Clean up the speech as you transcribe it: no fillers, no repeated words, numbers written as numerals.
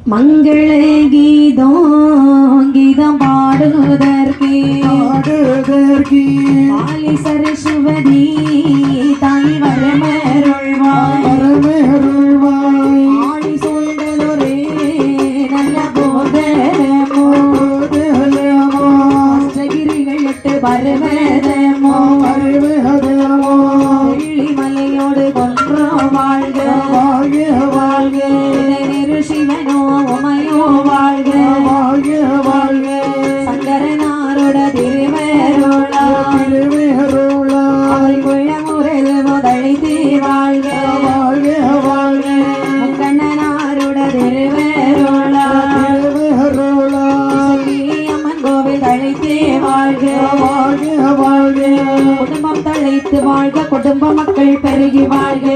மங்கள கீதம் கீதம் பாடுவதற்கே மாலி சரஸ்வதி தாய் வரமருள்வாய் ஆடி சொல்வதொரே நல்ல போதமோ அஷ்டகிரிகள் 8 பருவதமோ வெள்ளி மலையோடு கொன்றோ வாழ்க வாழ்க சிவனோ உமையோ வாழ்க வாழ்க சங்கரனாரோட திருவேரோளா குள்ளமுறையில் முதலித்து வாழ்க கண்ணனாரோட திருவேரோளா அம்மன் கோவில் தழைத்தே வாழ்க குடும்பம் தழைத்து வாழ்க குடும்ப மக்கள் பெருகி வாழ்க